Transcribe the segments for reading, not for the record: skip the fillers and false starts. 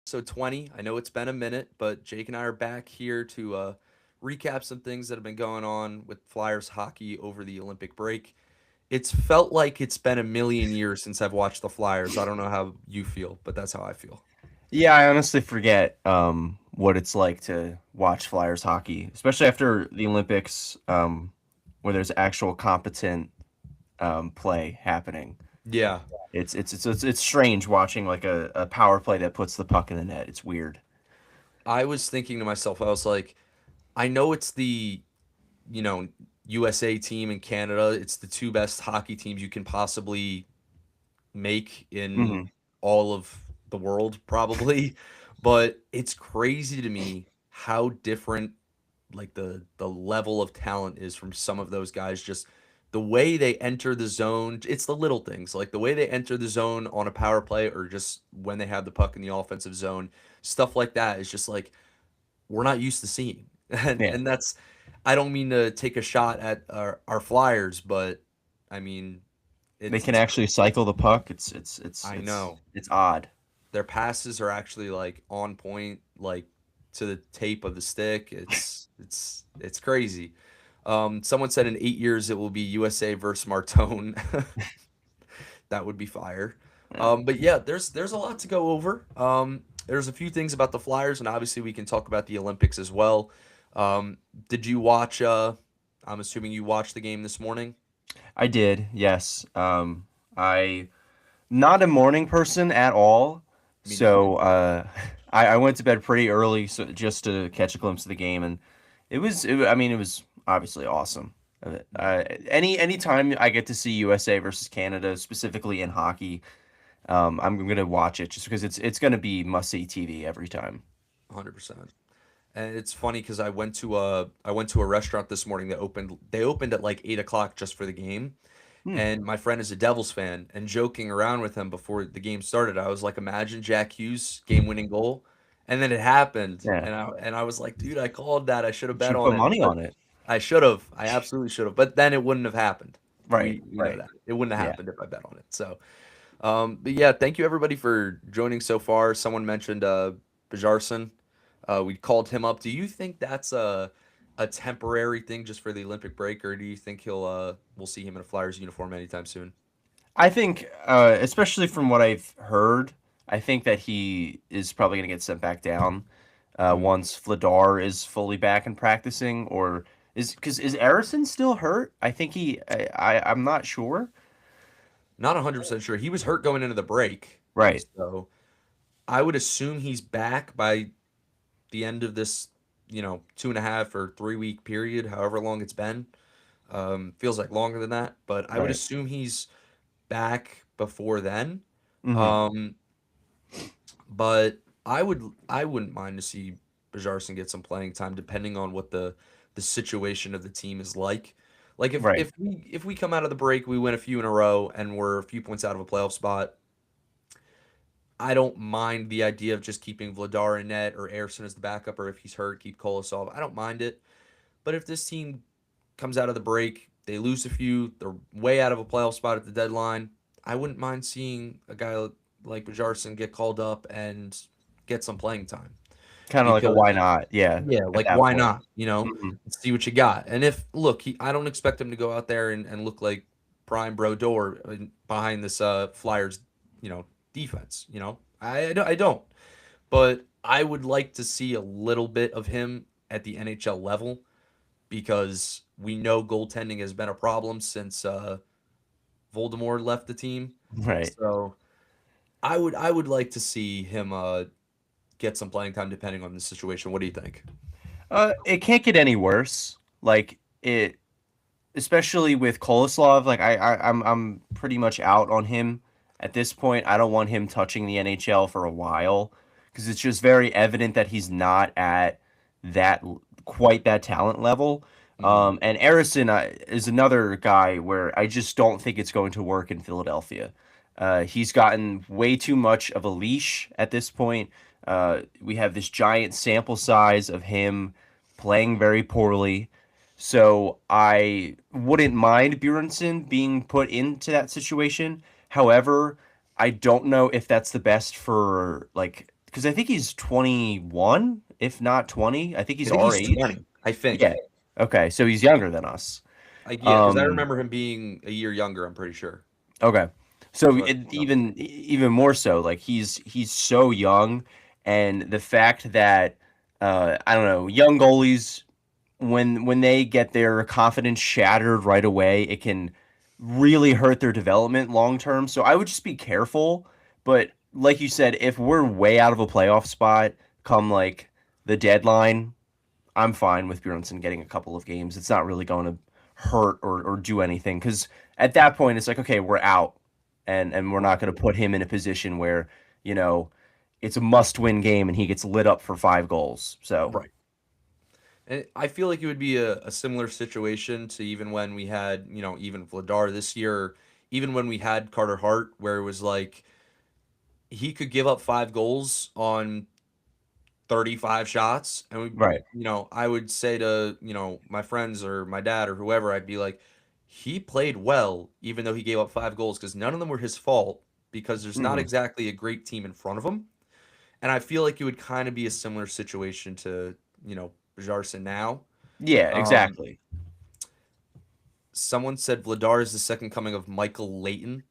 episode 20. I know it's been a minute, but Jake and I are back here to recap some things that have been going on with Flyers hockey over the Olympic break. It's felt like it's been a million years since I've watched the Flyers. I don't know how you feel, but that's how I feel. Yeah, I honestly forget what it's like to watch Flyers hockey, especially after the Olympics, where there's actual competent play happening. Yeah, It's strange watching like a power play that puts the puck in the net. It's weird. I was thinking to myself, I was like, I know it's the, you know, USA team in Canada. It's the two best hockey teams you can possibly make in Hmm. all of the world, probably. But it's crazy to me how different like the level of talent is from some of those guys. Just the way they enter the zone, it's the little things like the way they enter the zone on a power play or just when they have the puck in the offensive zone. Stuff like that is just like we're not used to seeing. And Yeah, and that's I don't mean to take a shot at our Flyers, but I mean they can it's actually cycle the puck. I know It's odd. their passes are actually like on point, like to the tape of the stick. It's crazy. Someone said in 8 years it will be USA versus Martone. That would be fire. Yeah. But yeah, there's a lot to go over. There's a few things about the Flyers, and obviously we can talk about the Olympics as well. Did you watch? I'm assuming you watched the game this morning. I did, yes. I not a morning person at all, Me neither. so I went to bed pretty early so just to catch a glimpse of the game, and I mean, it was obviously awesome. Any time I get to see USA versus Canada, specifically in hockey, I'm gonna watch it just because it's gonna be must see TV every time. 100%. And it's funny because I went to a restaurant this morning that opened. They opened at like 8 o'clock just for the game, Hmm. and my friend is a Devils fan. And joking around with him before the game started, I was like, "Imagine Jack Hughes game-winning goal," and then it happened, Yeah, and I was like, "Dude, I called that. I should have you bet should on put it." money But on it. I should have. I absolutely should have. But then it wouldn't have happened. Right, We know right. that it wouldn't have Yeah. happened if I bet on it. So, but yeah, thank you everybody for joining so far. Someone mentioned Bajarson. We called him up. Do you think that's a temporary thing just for the Olympic break, or do you think we'll see him in a Flyers uniform anytime soon? I think, especially from what I've heard, I think that he is probably going to get sent back down Mm. once Vladar is fully back and practicing, or is Arison still hurt? I think I'm not sure. Not 100% sure. He was hurt going into the break, Right. so I would assume he's back by the end of this, 2.5 or 3 week period, however long it's been. Feels like longer than that, but I would Right. assume he's back before then. Hmm. Um, but I wouldn't mind to see Bajarson get some playing time depending on what the situation of the team is like. Like Right. if we come out of the break, we win a few in a row and we're a few points out of a playoff spot. I don't mind the idea of just keeping Vladar in net or Ayerson as the backup, or if he's hurt, keep Kolosov. I don't mind it. But if this team comes out of the break, they lose a few, they're way out of a playoff spot at the deadline, I wouldn't mind seeing a guy like Bajarson get called up and get some playing time. Kind of like a why Because not? Yeah. yeah, At like that why point. not? Hmm. See what you got. And if look, I don't expect him to go out there and look like Prime Brodeur behind this Flyers, defense. I don't. But I would like to see a little bit of him at the NHL level because we know goaltending has been a problem since Voldemort left the team. Right. So I would like to see him get some playing time depending on the situation. What do you think? It can't get any worse. Like it, especially with Koloslov. Like I'm pretty much out on him at this point. I don't want him touching the NHL for a while because it's just very evident that he's not at that quite that talent level. Hmm. And Arison is another guy where I just don't think it's going to work in Philadelphia. He's gotten way too much of a leash at this point. We have this giant sample size of him playing very poorly. So I wouldn't mind Bjornsson being put into that situation. However, I don't know if that's the best for like because I think he's 21, if not 20. I think I he's think our he's age. 20. I Yeah. think. Okay, so he's younger than us. Yeah, because I Um, remember him being a year younger. I'm pretty sure. okay. That's So what I remember. even more so, like he's so young, and the fact that I don't know, young goalies when they get their confidence shattered right away, it can really hurt their development long term. So I would just be careful. But like you said, if we're way out of a playoff spot come like the deadline, I'm fine with Bjornsson getting a couple of games. It's not really going to hurt or do anything because at that point it's like okay, we're out, and we're not Right. going to put him in a position where you know it's a must-win game and he gets lit up for 5 goals. So Right. And I feel like it would be a similar situation to even when we had, even Vladar this year, even when we had Carter Hart, where it was like he could give up 5 goals on 35 shots. And right. I would say to, my friends or my dad or whoever, I'd be like, he played well, even though he gave up 5 goals, because none of them were his fault, because there's not Hmm. exactly a great team in front of him. And I feel like it would kind of be a similar situation to, Bajarson now. Yeah, Um, exactly. Someone said Vladar is the second coming of Michael Leighton.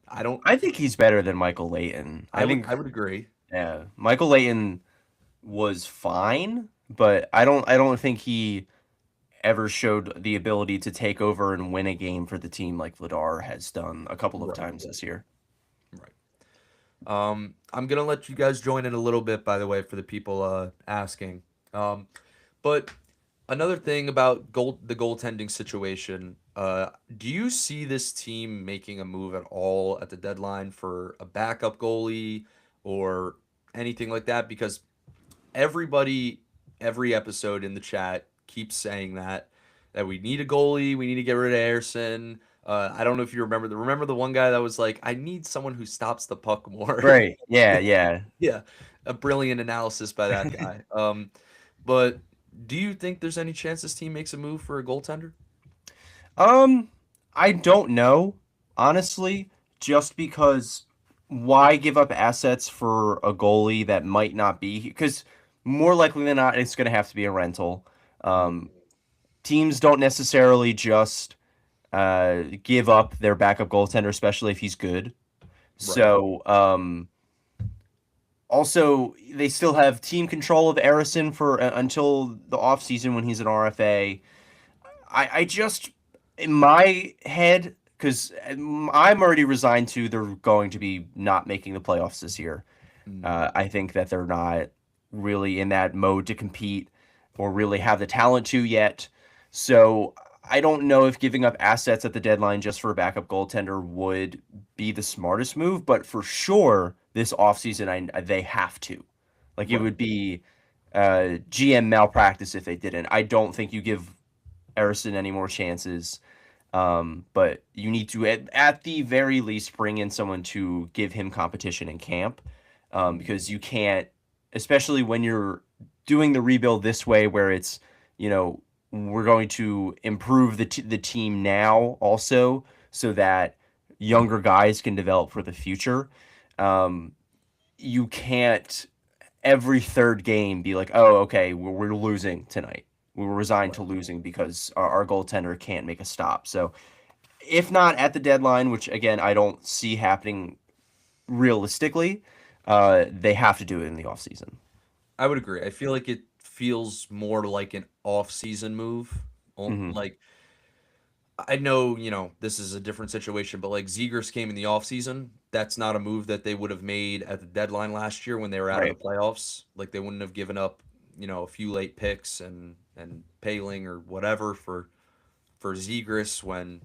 I don't. I think he's better than Michael Leighton. I I would. think I would agree. yeah, Michael Leighton was fine, but I don't think he ever showed the ability to take over and win a game for the team like Vladar has done a couple of Right. times this year. Right. I'm gonna let you guys join in a little bit, by the way, for the people asking. Um, but another thing about the goaltending situation. Do you see this team making a move at all at the deadline for a backup goalie or anything like that? Because everybody, every episode in the chat keeps saying that we need a goalie, we need to get rid of Ayerson. I don't know if you remember the one guy that was like, I need someone who stops the puck more. Right. Yeah, yeah. Yeah, a brilliant analysis by that guy. But do you think there's any chance this team makes a move for a goaltender? Um, I don't know, honestly, just because why give up assets for a goalie that might not be because more likely than not it's going to have to be a rental. Mm, Um, teams don't necessarily just give up their backup goaltender, especially if he's good. right. So, also, they still have team control of Arison for until the offseason when he's an RFA. I just, in my head, because I'm already resigned to they're going to be not making the playoffs this year. Mm, I think that they're not really in that mode to compete or really have the talent to yet. So I don't know if giving up assets at the deadline just for a backup goaltender would be the smartest move, but for sure this offseason they have to. Like it right. would be GM malpractice if they didn't. I don't think you give Erison any more chances. But you need to, at the very least, bring in someone to give him competition in camp Mm, because you can't, especially when you're doing the rebuild this way, where it's, you know, we're going to improve the team now also so that younger guys can develop for the future. Um, you can't every third game be like, oh, okay, we're losing tonight. We were resigned right. to losing because our goaltender can't make a stop. So if not at the deadline, which again I don't see happening realistically, they have to do it in the offseason. I would agree. I feel like it feels more like an off-season move. Mm-hmm. Like I know, this is a different situation, but like Zegers came in the offseason. That's not a move that they would have made at the deadline last year when they were out of the Right. playoffs. Like they wouldn't have given up, a few late picks and Paling or whatever for Zegers when,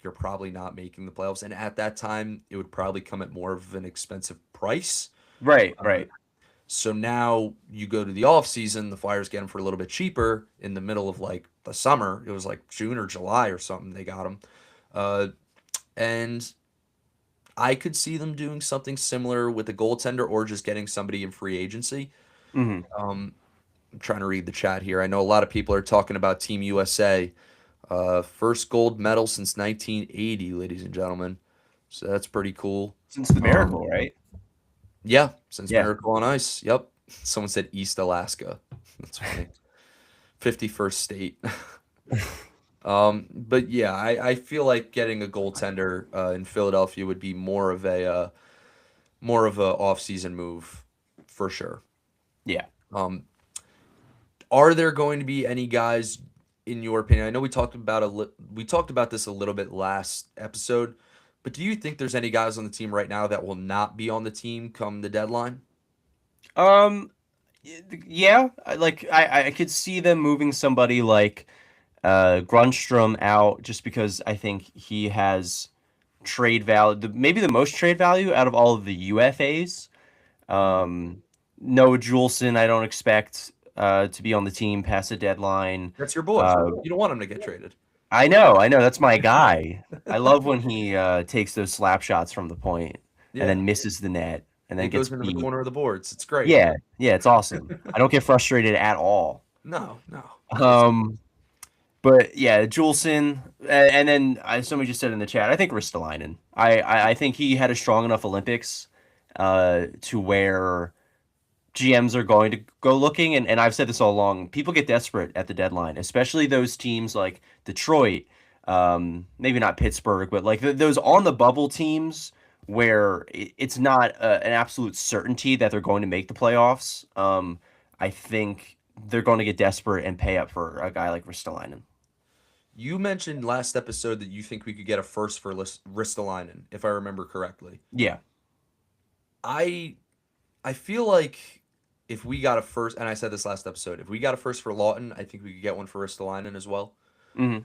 you're probably not making the playoffs. And at that time, it would probably come at more of an expensive price. Right. Uh, Right. so now you go to the off season, the Flyers get him for a little bit cheaper in the middle of like the summer. It was like June or July or something. They got him, uh, and I could see them doing something similar with a goaltender or just getting somebody in free agency. Mm-hmm. Um, I'm trying to read the chat here. I know a lot of people are talking about Team USA, first gold medal since 1980, ladies and gentlemen. So that's pretty cool. Since the Um, miracle, right? Yeah, since Yeah. Miracle on Ice. Yep. Someone said East Alaska. That's funny. 51st state. But yeah, I feel like getting a goaltender in Philadelphia would be more of a off-season move for sure. Yeah. Um, are there going to be any guys in your opinion? I know we talked about this a little bit last episode, but do you think there's any guys on the team right now that will not be on the team come the deadline? Um, yeah, I could see them moving somebody like Grunstrom out just because I think he has trade value, maybe the most trade value out of all of the UFAs. Mhm. Um, Noah Juleson, I don't expect to be on the team past the deadline. That's your boy. Uh, You don't want him to get traded. I know, that's my guy. I love when he takes those slap shots from the point and Yeah, then misses the net and then it gets goes into the beat. corner of the boards. It's great. Yeah, yeah, it's awesome. I don't get frustrated at all. No, no, it's Um, but yeah, Juleson, and then somebody just said in the chat, I think Ristolainen. I think he had a strong enough Olympics to where GMs are going to go looking, and I've said this all along. People get desperate at the deadline, especially those teams like Detroit, maybe not Pittsburgh, but like those on the bubble teams where it's not an absolute certainty that they're going to make the playoffs. I think they're going to get desperate and pay up for a guy like Ristolainen. You mentioned last episode that you think we could get a first for Ristolainen, if I remember correctly. Yeah. I I feel like if we got a first, and I said this last episode, if we got a first for Lawton, I think we could get one for Ristolainen as well. Hmm.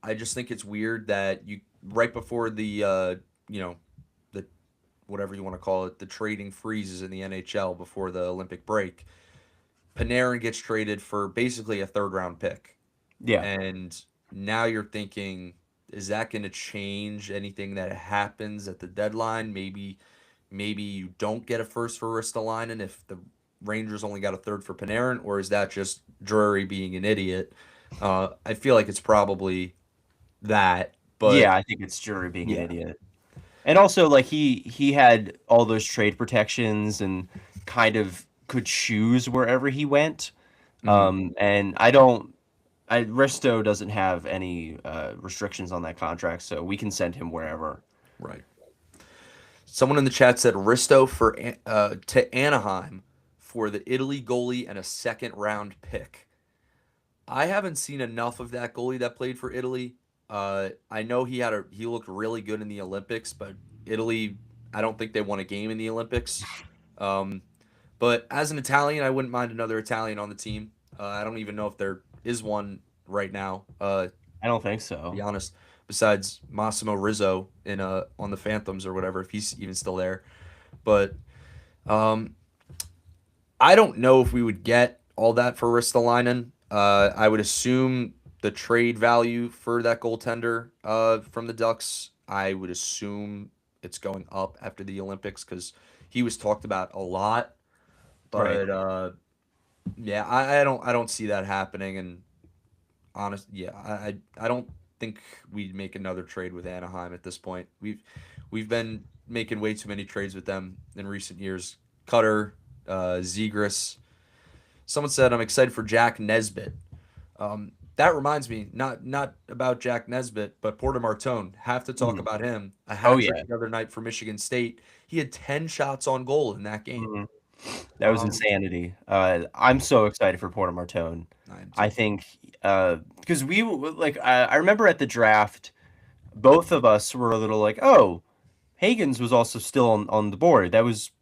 I just think it's weird that you right before the you know the whatever you want to call it, the trading freezes in the NHL before the Olympic break, Panarin gets traded for basically a third round pick. Yeah. And now you're thinking, is that going to change anything that happens at the deadline? Maybe you don't get a first for Ristolainen if the Rangers only got a third for Panarin, or is that just Drury being an idiot? I feel like it's probably that, Yeah, but I think it's Drury being an yeah. idiot. And also, like he had all those trade protections and kind of could choose wherever he went. Mhm. And I don't, I Risto doesn't have any restrictions on that contract, so we can send him wherever. Right. Someone in the chat said Risto for to Anaheim for the Italy goalie and a second round pick. I haven't seen enough of that goalie that played for Italy. I know he looked really good in the Olympics, but Italy, I don't think they won a game in the Olympics. Um, but as an Italian, I wouldn't mind another Italian on the team. I don't even know if there is one right now. To I don't think be so. honest, besides Massimo Rizzo in on the Phantoms or whatever, if he's even still there. But um, I don't know if we would get all that for Ristolainen. I would assume the trade value for that goaltender from the Ducks, I would assume it's going up after the Olympics because he was talked about a lot. Right. But yeah, I don't see that happening. And yeah, I don't think we'd make another trade with Anaheim at this point. We've been making way too many trades with them in recent years. Cutter, Zegras. Someone said I'm excited for Jack Nesbitt. That reminds me, not about Jack Nesbitt, but Porter Martone. Have to talk Mhm. about him. A Oh hat trick yeah. the other night for Michigan State. He had 10 shots on goal in that game. Mhm. That was Um, insanity. I'm so excited for Porter Martone. I am I too. think because like I remember at the draft, both of us were a little like, oh, Hagens was also still on the board. That was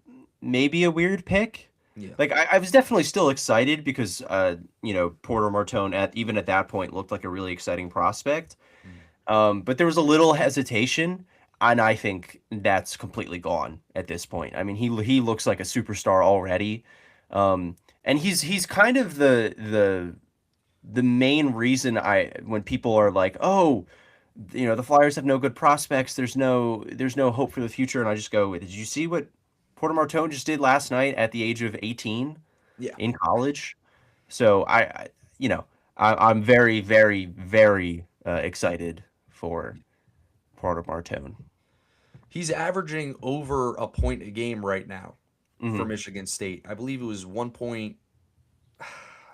maybe a weird pick. Yeah. Like I was definitely still excited because Porter Martone at even at that point looked like a really exciting prospect. Mm. But there was a little hesitation, and I think that's completely gone at this point. I mean, he looks like a superstar already, and he's kind of the main reason I when people are like, oh, the Flyers have no good prospects. There's no hope for the future, and I just go, did you see what Porter Martone just did last night at the age of 18 Yeah. in college? So I you know I'm very very very excited for Porter Martone. He's averaging over a point a game right now. for Hmm. Michigan State. I believe it was 1 point.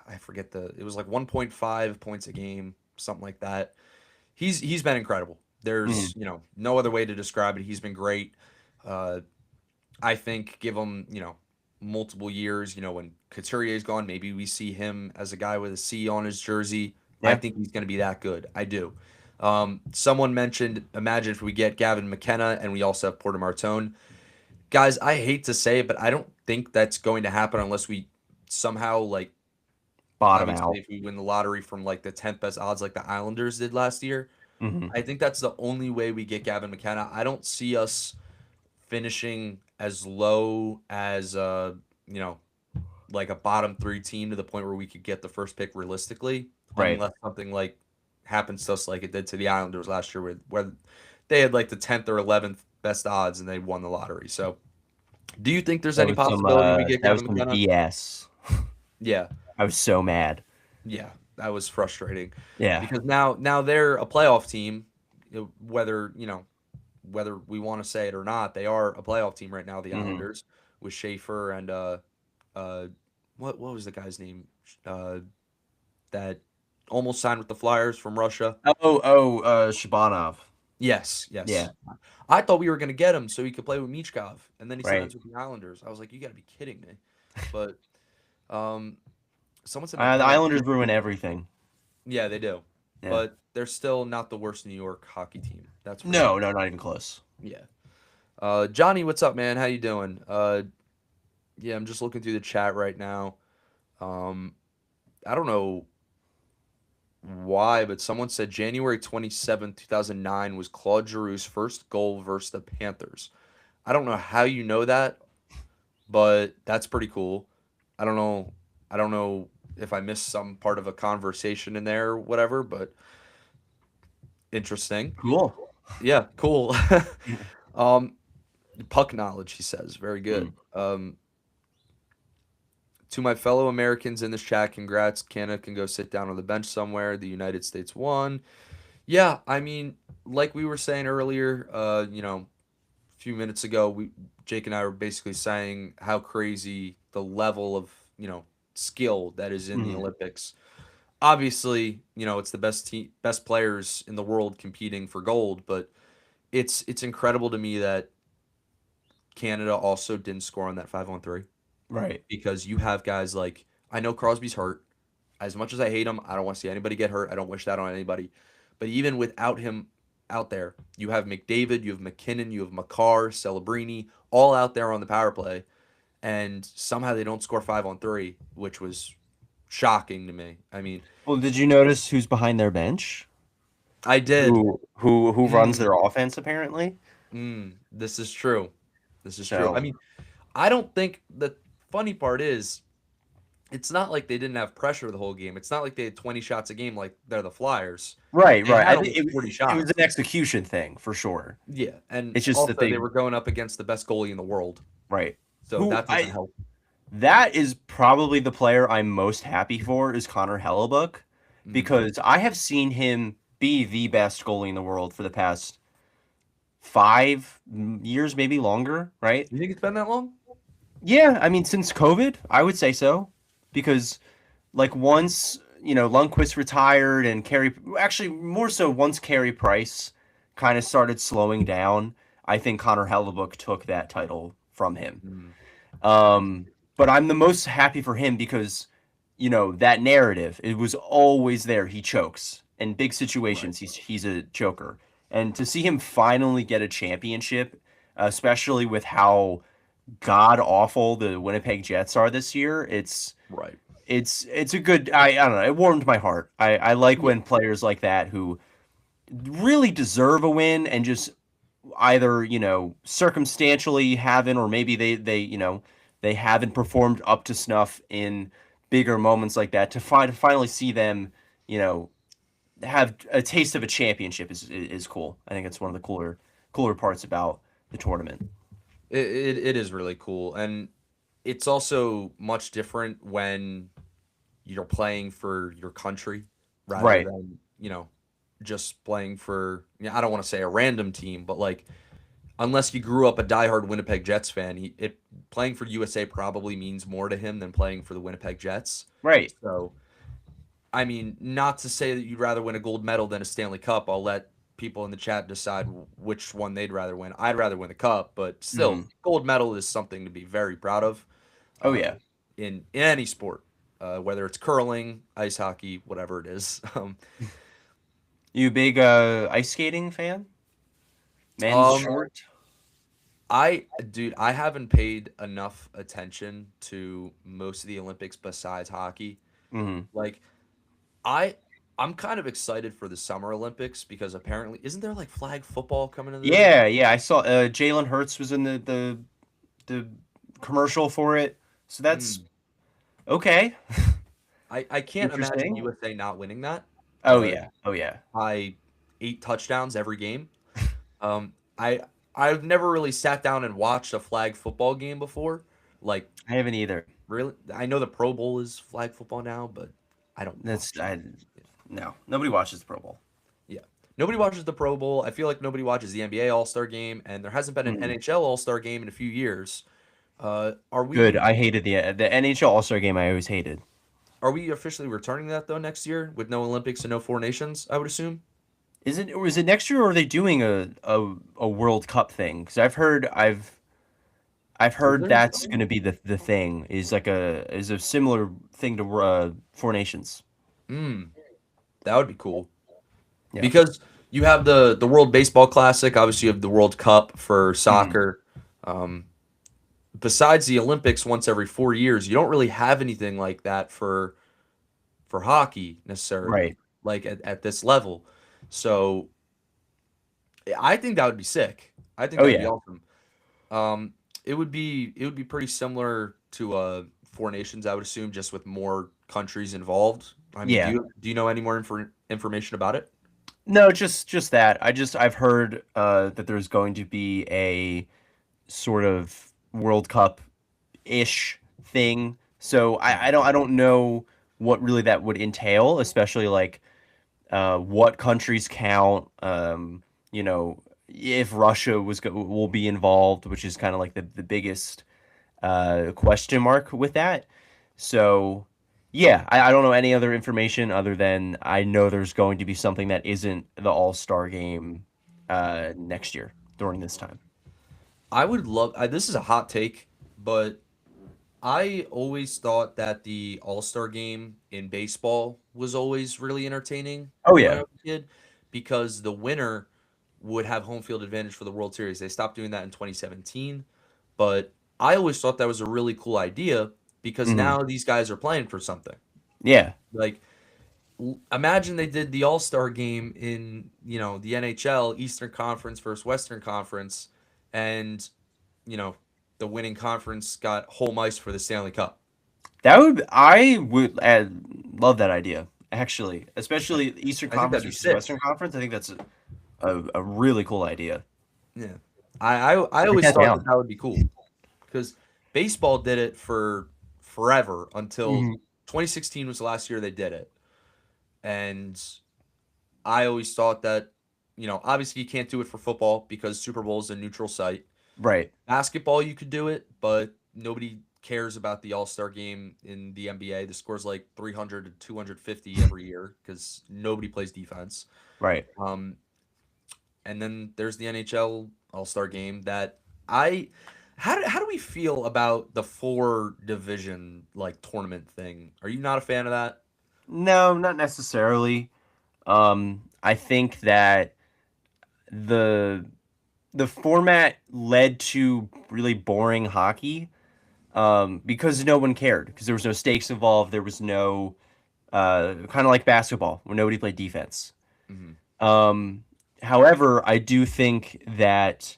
I forget it was like 1.5 points a game, something like that. He's been incredible. Hmm. There's, no other way to describe it. He's been great. Uh, I think give him, multiple years, when Couturier's gone, maybe we see him as a guy with a C on his jersey. I Yeah. think he's going to be that good. I do. Someone mentioned, imagine if we get Gavin McKenna and we also have Porter Martone. Guys, I hate to say it, but I don't think that's going to happen unless we somehow, like, Bottom obviously, out. if we win the lottery from like the 10th best odds like the Islanders did last year. Hmm. I think that's the only way we get Gavin McKenna. I don't see us finishing as low as you know, like a bottom three team to the point where we could get the first pick realistically, Right. unless something like happens to us like it did to the Islanders last year, where they had like the 10th or 11th best odds and they won the lottery. So, do you think there's any possibility we get That was Gavin some McKenna? BS. Yeah, I was so mad. yeah, that was frustrating Yeah. because now they're a playoff team. Whether we want to say it or not, they are a playoff team right now. The Hmm. Islanders with Schaefer and uh what was the guy's name that almost signed with the Flyers from Russia? Shabanov. Yes, Yeah. yes. I thought we were gonna get him so he could play with Michkov, and then he Right. signs with the Islanders. I was like, you got to be kidding me. But um, someone said The McKenna. Islanders ruin everything. Yeah, they do, Yeah. but they're still not the worst New York hockey team. That's for No, sure. no, not even close. Yeah. Johnny, what's up, man? How you doing? Yeah, I'm just looking through the chat right now. Um, I don't know why, but someone said January 27th, 2009 was Claude Giroux's first goal versus the Panthers. I don't know how you know that, but that's pretty cool. I don't know. I don't know if I missed some part of a conversation in there or whatever, but interesting. Cool. Yeah, cool. um, puck knowledge, he says, very Mm. good. To my fellow Americans in this chat, congrats. Canada can go sit down on the bench somewhere. The United States won. Yeah, I mean, like we were saying earlier, a few minutes ago, Jake and I were basically saying how crazy the level of, skill that is in the Mhm. Olympics. Obviously, it's the best players in the world competing for gold, but it's incredible to me that Canada also didn't score on that 5-on-3 Right. because you have guys like I know Crosby's hurt. As much as I hate him, I don't want to see anybody get hurt. I don't wish that on anybody. But even without him out there, you have McDavid, you have McKinnon, you have Makar, Celebrini, all out there on the power play, and somehow they don't score 5-on-3, which was shocking to me. I mean, Well, did you notice who's behind their bench? I did. Who runs Mm, their offense apparently? this is true. This is true. I So mean, I don't think the funny part is it's not like they didn't have pressure the whole game. It's not like they had 20 shots a game like they're the Flyers. right, They right. had I think almost 40 it was shots. an execution thing for sure. Yeah, and It's just that also they they were going up against the best goalie in the world, right. so Who that doesn't I help. That is probably the player I'm most happy for is Connor Hellebuck Mm. because I have seen him be the best goalie in the world for the past 5 years, maybe longer, right? You think it's been that long? Yeah, I mean, since COVID, I would say so. Because, like, once, Lundqvist retired and actually, more so once Carey Price kind of started slowing down, I think Connor Hellebuck took that title from him. Mm. Um, but I'm the most happy for him because, that narrative, it was always there. He chokes. In big Right. situations, he's a choker. And to see him finally get a championship, especially with how god awful the Winnipeg Jets are this year, Right. it's a good I don't know, it warmed my heart. I like Yeah. when players like that who really deserve a win and just either, circumstantially haven't or maybe they haven't performed up to snuff in bigger moments like that to finally see them, you know, have a taste of a championship is cool. I think it's one of the cooler parts about the tournament. It is really cool, and it's also much different when you're playing for your country rather Right. than, just playing for, I don't want to say a random team, but like unless you grew up a diehard Winnipeg Jets fan, playing for USA probably means more to him than playing for the Winnipeg Jets. Right. So, I mean, not to say that you'd rather win a gold medal than a Stanley Cup. I'll let people in the chat decide which one they'd rather win. I'd rather win the cup, but still, Hmm. gold medal is something to be very proud of Oh uh, yeah. in any sport, whether it's curling, ice hockey, whatever it is. You a big ice skating fan? Men's Um, short? dude, I haven't paid enough attention to most of the Olympics besides hockey. Hmm. Like, I I'm kind of excited for the Summer Olympics because apparently isn't there like flag football coming to the Yeah, yeah. I saw Jalen Hurts was in the commercial for it. So that's Mm. okay. I can't imagine Interesting. USA not winning that Oh uh yeah. Oh yeah. by 8 touchdowns every game. Um I I've never really sat down and watched a flag football game before. Like I haven't either. really I know the Pro Bowl is flag football now, but I don't That's watch it. I no. Nobody watches the Pro Bowl. Yeah. Nobody watches the Pro Bowl. I feel like nobody watches the NBA All-Star game and there hasn't been an Mhm. NHL All-Star game in a few years. Good. I hated the NHL All-Star game. I always hated. Are we officially returning that though next year with no Olympics and no four nations, I would assume? Is it or is it next year or are they doing a World Cup thing? Because I've Is heard there? that's going to be the thing is like a similar thing to Four Nations. Hmm, that would be cool. Yeah. Because you have the World Baseball Classic, obviously you have the World Cup for Mhm. soccer. Um, Besides the Olympics once every 4 years, you don't really have anything like that for hockey necessarily, Right. like at this level. So I think that would be sick. I think Oh that would be yeah. awesome. Um, it would be pretty similar to Four Nations, I would assume, just with more countries involved. I mean, Yeah. do you know any more information about it? No, just that. I've heard that there's going to be a sort of World Cup ish thing. So I don't know what really that would entail, especially like what countries count. You know, if Russia will be involved, which is kind of like the biggest question mark with that. So yeah, I don't know any other information other than I know there's going to be something that isn't the All Star game next year during this time. I would love. This is a hot take, but I always thought that the All-Star game in baseball was always really entertaining Oh when I yeah. was a kid because the winner would have home field advantage for the World Series. They stopped doing that in 2017, but I always thought that was a really cool idea because Hmm. now these guys are playing for something. Yeah. Like imagine they did the All-Star game in, the NHL, Eastern Conference versus Western Conference, and, you know, the winning conference got home ice for the Stanley Cup. I would love that idea actually, I, especially Eastern I think Conference that'd be versus sick. Western Conference. I think that's a really cool idea. Yeah. I Write always that thought that down. that would be cool because baseball did it for forever until Hmm. 2016 was the last year they did it. And I always thought that, obviously you can't do it for football because Super Bowl is a neutral site. Right. Basketball, you could do it, but nobody cares about the All-Star game in the NBA. The score's like 300 to 250 every year because nobody plays defense. Right. Um, and then there's the NHL All-Star game that I how do we feel about the four division like tournament thing? Are you not a fan of that? No, not necessarily. I think that the the format led to really boring hockey because no one cared because there was no stakes involved. There was no kind of like basketball where nobody played defense. Hmm. Um, However, I do think that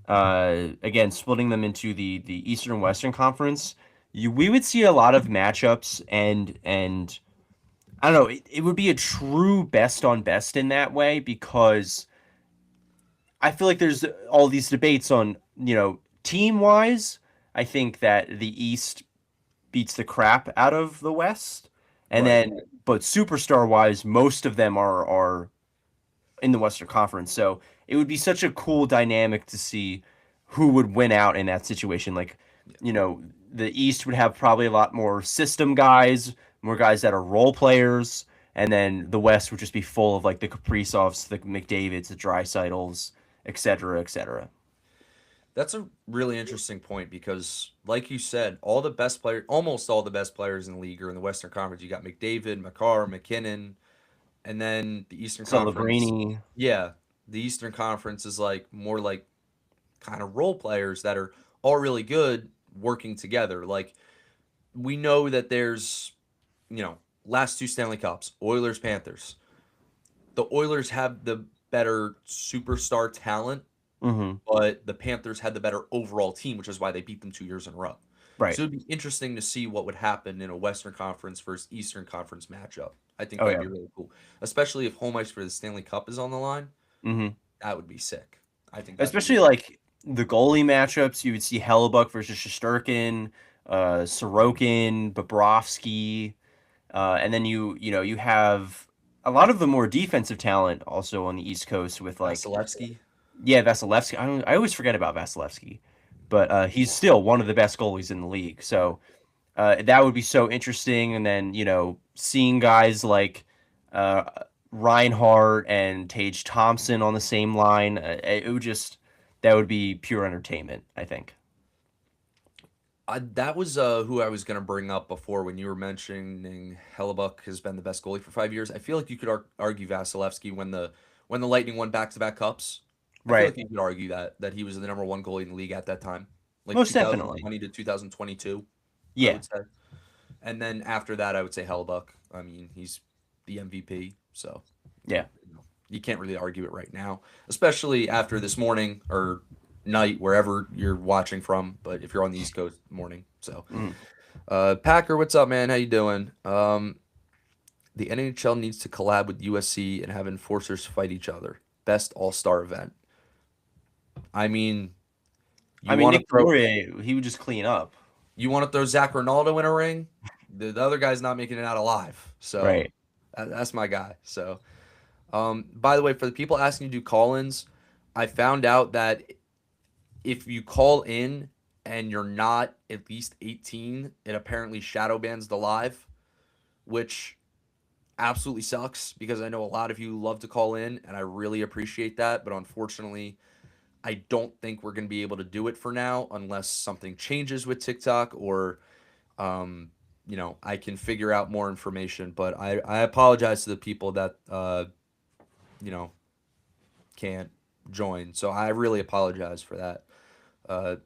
again, splitting them into the Eastern and Western Conference, we would see a lot of matchups and I don't know, it would be a true best on best in that way because I feel like there's all these debates on, team wise. I think that the East beats the crap out of the West. And Right. then, but superstar wise, most of them are in the Western Conference. So it would be such a cool dynamic to see who would win out in that situation. Like, Yeah. you know, the East would have probably a lot more system guys, more guys that are role players, and then the West would just be full of like the Kaprizovs, the McDavids, the Dreisaitl's, et cetera, et cetera. That's a really interesting point because, like you said, all the best players, almost all the best players in the league are in the Western Conference. You got McDavid, McCarr, McKinnon, and then the Eastern Conference. Celebrini. Yeah, the Eastern Conference is like more like kind of role players that are all really good working together. Like we know that there's, you know, last two Stanley Cups, Oilers, Panthers. The Oilers have the better superstar talent, Hmm. but the Panthers had the better overall team, which is why they beat them 2 years in a row. Right. So it'd be interesting to see what would happen in a Western Conference versus Eastern Conference matchup. I think Oh that'd yeah. be really cool, especially if home ice for the Stanley Cup is on the line. Hmm. That would be sick. I think that'd be Especially really like the goalie matchups, you would see Hellebuck versus Shesterkin, Sorokin, Bobrovsky, and then you have a lot of the more defensive talent also on the East Coast with like Vasilevsky. yeah Vasilevsky. I always forget about Vasilevsky, but he's still one of the best goalies in the league. So that would be so interesting. And then seeing guys like uh, Reinhardt and Tage Thompson on the same line, it would just that would be pure entertainment. I think. That was who I was going to bring up before when you were mentioning Hellebuck has been the best goalie for 5 years. I feel like you could argue Vasilevsky when the Lightning won back-to-back cups. I feel Right. like you could argue that he was the number one goalie in the league at that time, like Most definitely. 2020 to 2022, I Yeah. would say. And then after that, I would say Hellebuck. I mean, he's the MVP, so Yeah. you can't really argue it right now, especially after this morning or night, wherever you're watching from. But if you're on the East Coast, morning. So, Mhm. Packer, what's up, man? How you doing? The NHL needs to collab with USC and have enforcers fight each other. Best All Star event. I mean, I you mean, want to Nick throw Poirier, he would just clean up. Zach Ronaldo in a ring. The other guy's not making it out alive. So Right. that's my guy. So by the way, for the people asking to do call-ins, I found out that if you call in and you're not at least 18, it apparently shadow bans the live, which absolutely sucks because I know a lot of you love to call in and I really appreciate that. But unfortunately, I don't think we're going to be able to do it for now unless something changes with TikTok or, um, I can figure out more information. But I apologize to the people that, you know, can't join. So I really apologize for that.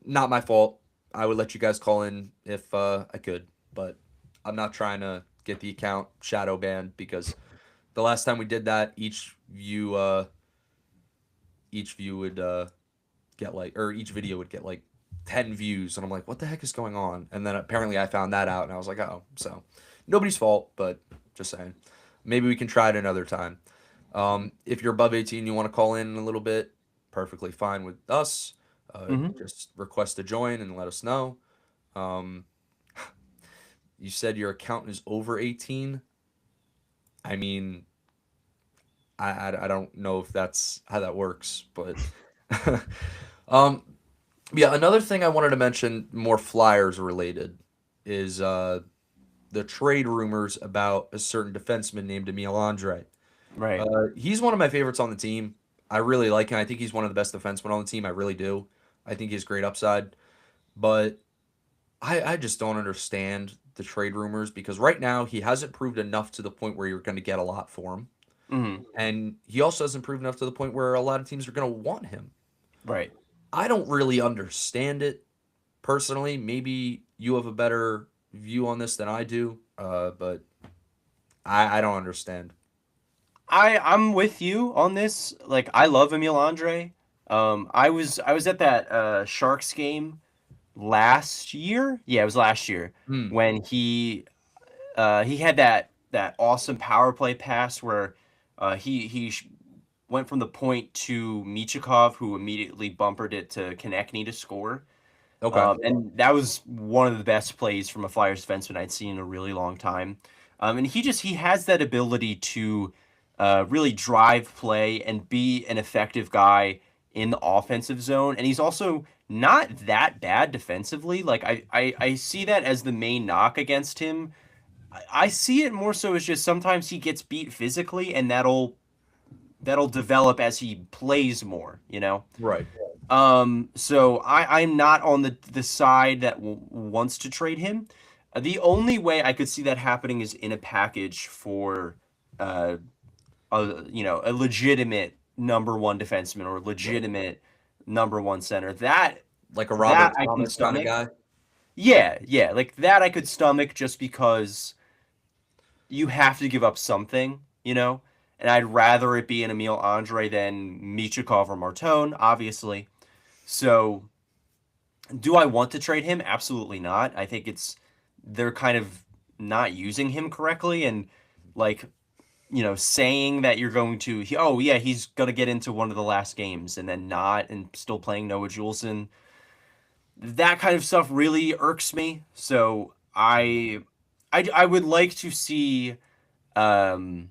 Not my fault. I would let you guys call in if I could, but I'm not trying to get the account shadow banned because the last time we did that, each view would get like, or each video would get like 10 views, and I'm like, what the heck is going on? And then apparently I found that out, and I was like, oh, so nobody's fault, but just saying, maybe we can try it another time. If you're above 18, you want to call in a little bit, perfectly fine with us. Hmm. Just request to join and let us know. Um, you said your account is over 18. I mean, I don't know if that's how that works, but um, yeah. Another thing I wanted to mention, more Flyers related, is the trade rumors about a certain defenseman named Emil Andre. Right. He's one of my favorites on the team. I really like him. I think he's one of the best defensemen on the team. I really do. I think he's great upside. But I just don't understand the trade rumors because right now he hasn't proved enough to the point where you're going to get a lot for him. Hmm. And he also hasn't proved enough to the point where a lot of teams are going to want him. Right. I don't really understand it personally. Maybe you have a better view on this than I do, but I don't understand. I'm with you on this. Like I love Emil Andre. I was at that Sharks game last year. Yeah, it was last year Hmm. when he had that awesome power play pass where he went from the point to Michikov, who immediately bumpered it to Konechny to score. Okay. And that was one of the best plays from a Flyers defenseman I'd seen in a really long time. And he has that ability to really drive play and be an effective guy in the offensive zone. And he's also not that bad defensively. Like I see that as the main knock against him. I see it more so as just sometimes he gets beat physically, and that'll develop as he plays more. You know. Right. So I'm not on the side that wants to trade him. The only way I could see that happening is in a package for uh, a legitimate number one defenseman or Right. legitimate number one center. That Like a that Robert I can Thomas kind of stomach. guy. Yeah, yeah, like that I could stomach just because you have to give up something, you know? And I'd rather it be an Emil Andre than Michikov or Martone, obviously. So, do I want to trade him? Absolutely not. I think they're kind of not using him correctly and like saying that you're going to, oh yeah, he's gonna get into one of the last games and then not, and still playing Noah Juleson. That kind of stuff really irks me. So I would like to see um,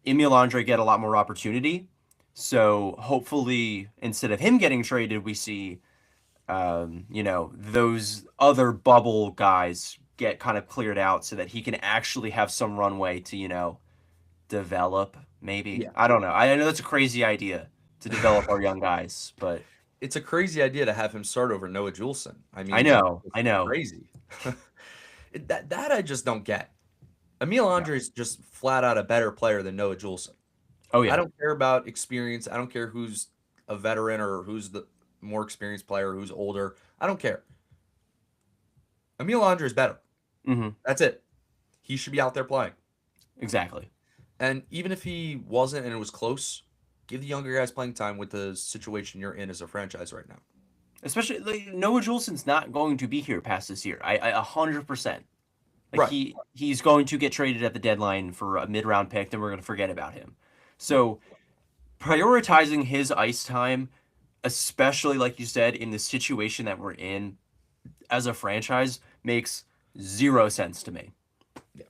Emil Andre get a lot more opportunity. So hopefully, instead of him getting traded, we see those other bubble guys get kind of cleared out so that he can actually have some runway to, develop, maybe. Yeah. I don't know. I know that's a crazy idea to develop our young guys, but It's a crazy idea to have him start over Noah Juleson. I I mean, know. it's I know. crazy. That I just don't get. Emil Andre is just flat out a better player than Noah Juleson. Oh I yeah. don't care about experience. I don't care who's a veteran or who's the more experienced player, who's older. I don't care. Emil Andre is better. Hmm. That's it. He should be out there playing. Exactly. And even if he wasn't and it was close, give the younger guys playing time with the situation you're in as a franchise right now. Especially like, Noah Juleson's not going to be here past this year. I 100%. Like Right. he's going to get traded at the deadline for a mid round pick, then we're going to forget about him. Right. So prioritizing his ice time, especially like you said, in the situation that we're in as a franchise, makes zero sense to me. Yeah.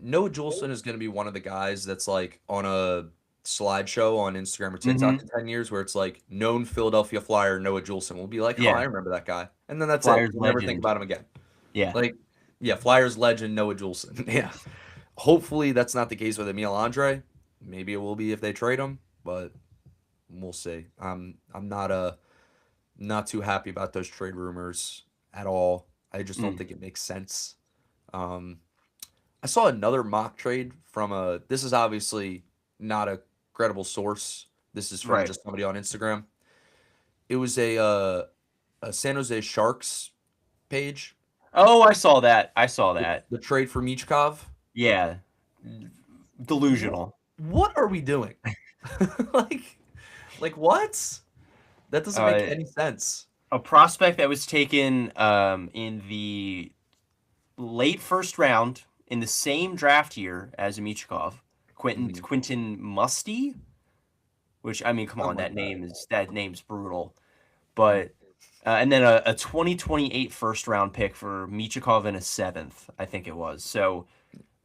Noah Juleson is going to be one of the guys that's like on a slideshow on Instagram or TikTok Hmm. in 10 years where it's like known Philadelphia Flyer Noah Juleson. We'll be like, oh, I Yeah, remember that guy. And then that's it. Flyers We'll never think legend. about him again. Yeah. Like, yeah, Flyers legend Noah Juleson. Yeah. Hopefully that's not the case with Emil Andre. Maybe it will be if they trade him, but we'll see. I'm not too happy about those trade rumors at all. I just don't Mm, think it makes sense. Um, I saw another mock trade from a. This is obviously not a credible source. This is from right. just somebody on Instagram. It was a San Jose Sharks page. Oh, I saw that. I saw The, that. the trade for Michkov. Yeah. What, Delusional. what are we doing? like, like what? That doesn't make Uh, any sense. a prospect that was taken in the late first round in the same draft year as Michikov, Mhm. Quentin Musty, which I mean, come on, Something like that. that name's brutal. Mm. But and then a 2028 first round pick for Michikov in a seventh, I think it was. So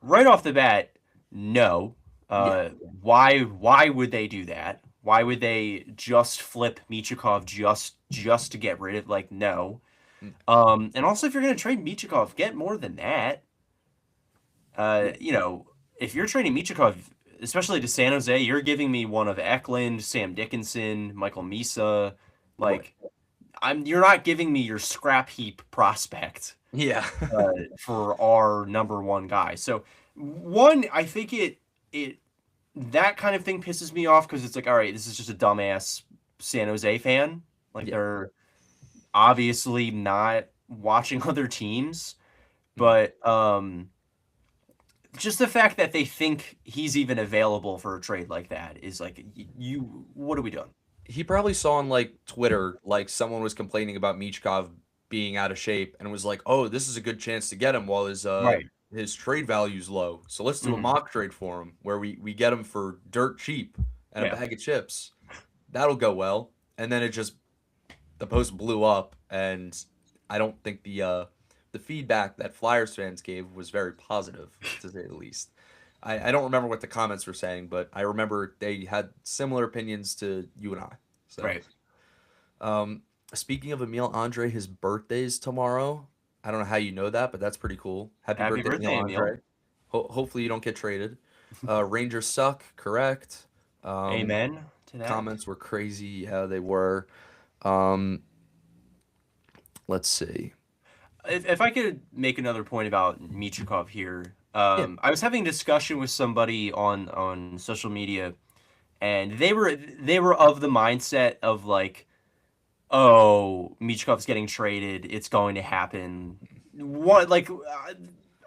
right off the bat, no. Yeah. Why would they do that? Why would they just flip Michikov just to get rid of like no? Mm. And also if you're gonna trade Michikov, get more than that. Yeah. If you're trading Michikov, especially to San Jose, you're giving me one of Eklund, Sam Dickinson, Michael Misa. Right. Like you're not giving me your scrap heap prospect Yeah. for our number one guy. So one, I think it that kind of thing pisses me off because it's like, all right, this is just a dumbass San Jose fan. Like Yeah. they're obviously not watching other teams, Mhm. but just the fact that they think he's even available for a trade like that is like, you, what are we doing? He probably saw on like Twitter, like someone was complaining about Michkov being out of shape and was like, "Oh, this is a good chance to get him while Right. his trade value's low. So let's do a Hmm. mock trade for him where we get him for dirt cheap and a Yeah. bag of chips. That'll go well." And then it just the post blew up, and I don't think the feedback that Flyers fans gave was very positive, to say the least. I don't remember what the comments were saying, but I remember they had similar opinions to you and I. So, Right. um, speaking of Emil Andre, his birthday's tomorrow. I don't know how you know that, but that's pretty cool. Happy Happy birthday, Emil birthday, Emil. Andre. Hopefully you don't get traded. Rangers suck, correct. Um, Amen to that. comments were crazy how they were. Um, let's see. If I could make another point about Michikov here, Yeah. I was having a discussion with somebody on social media, and they were of the mindset of like, oh, Michikov's getting traded, it's going to happen. What like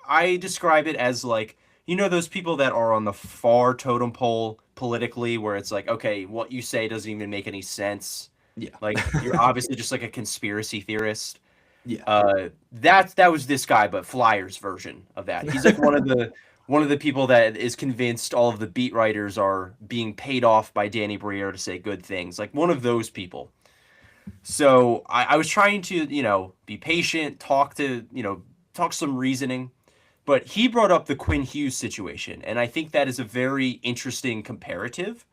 I describe it as like, those people that are on the far totem pole politically, where it's like, okay, what you say doesn't even make any sense. Yeah. Like you're obviously just like a conspiracy theorist. Yeah. That was this guy, but Flyers version of that. He's like one of the people that is convinced all of the beat writers are being paid off by Danny Briere to say good things. Like one of those people. So I was trying to, be patient, talk some reasoning. But he brought up the Quinn Hughes situation, and I think that is a very interesting comparative. Mhm.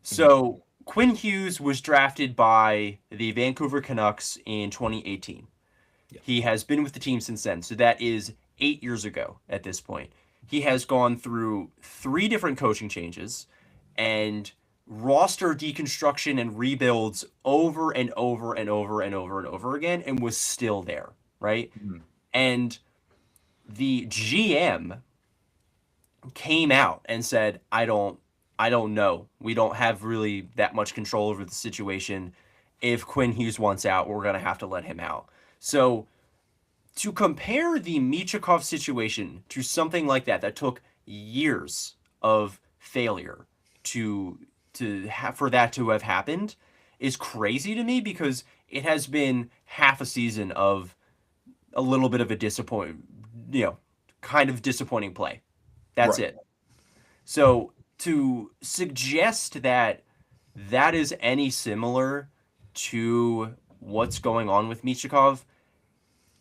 So Quinn Hughes was drafted by the Vancouver Canucks in 2018. Yeah. He has been with the team since then. So that is 8 years ago at this point. He has gone through three different coaching changes and roster deconstruction and rebuilds over and over and over and over and over again and was still there, right? Mhm. And the GM came out and said, I don't know. We don't have really that much control over the situation. If Quinn Hughes wants out, we're gonna have to let him out. So to compare the Michikov situation to something like that took years of failure for that to have happened is crazy to me because it has been half a season of a little bit of a you know, kind of disappointing play. That's Right. it. So to suggest that that is any similar to what's going on with Michikov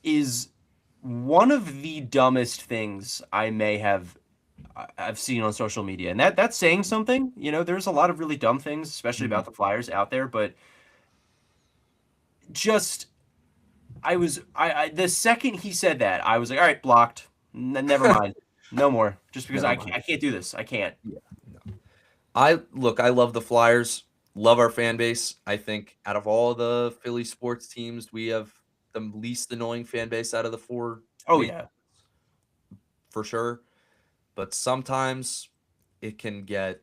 is one of the dumbest things I've seen on social media, and that's saying something. There's a lot of really dumb things, especially Mhm. about the Flyers out there, but just the second he said that, I was like, all right, blocked. Never mind, no more. Just because Never I mind. can't do this. I can't. Yeah. No. I love the Flyers, love our fan base. I think out of all the Philly sports teams, we have the least annoying fan base out of the four Oh major yeah. for sure. But sometimes it can get,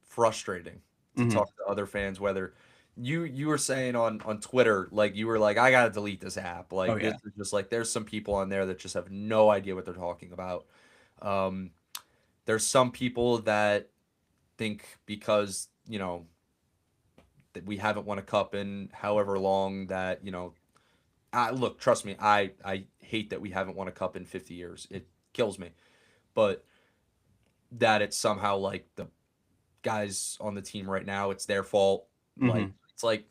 frustrating to Hmm. talk to other fans, whether you were saying on Twitter, like you were like, I gotta delete this app. Oh Like this yeah. is just like there's some people on there that just have no idea what they're talking about. Um, there's some people that think because, that we haven't won a cup in however long that, look, trust me, I hate that we haven't won a cup in 50 years. It kills me. But that it's somehow like the guys on the team right now, it's their fault. Like Hmm. it's like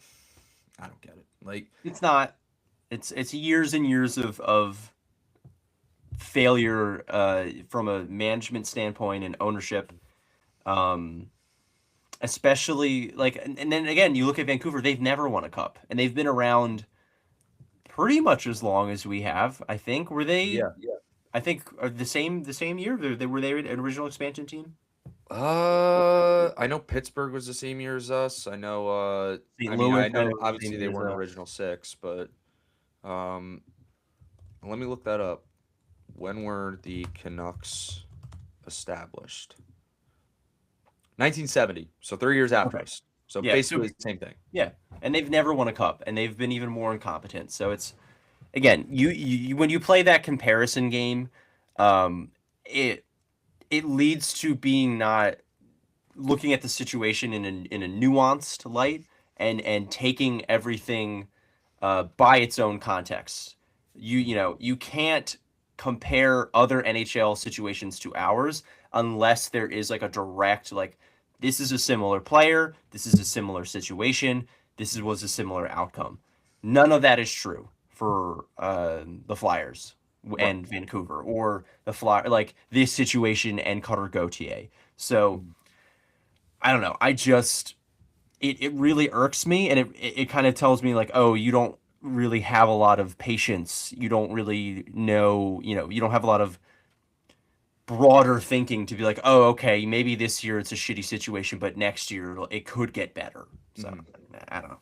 I don't get it. Like It's not. It's years and years of failure from a management standpoint and ownership. Um, Especially like, and then again, you look at Vancouver; they've never won a cup, and they've been around pretty much as long as we have. I think were they? yeah. I think the same year. They were an original expansion team. I know Pittsburgh was the same year as us. I know St. I mean Louis, I I know know, was the obviously same they year as weren't us. original six, but um let me look that up. When were the Canucks established? 1970. So 3 years after Okay. us. So Yeah. So basically the same thing. yeah, and they've never won a cup, and they've been even more incompetent. So it's again, when you play that comparison game, um, it it leads to being not looking at the situation in a nuanced light and taking everything by its own context. You can't compare other NHL situations to ours unless there is like a direct like this is a similar player, this is a similar situation, was a similar outcome. None of that is true for the Flyers. Right. and Vancouver, or the Fly like this situation and Cutter Gauthier. So Mhm. I don't know. It really irks me, and it kind of tells me like, oh, you don't really have a lot of patience. You don't really know, you don't have a lot of broader thinking to be like, oh, okay, maybe this year it's a shitty situation, but next year it could get better. So Mhm. I don't know.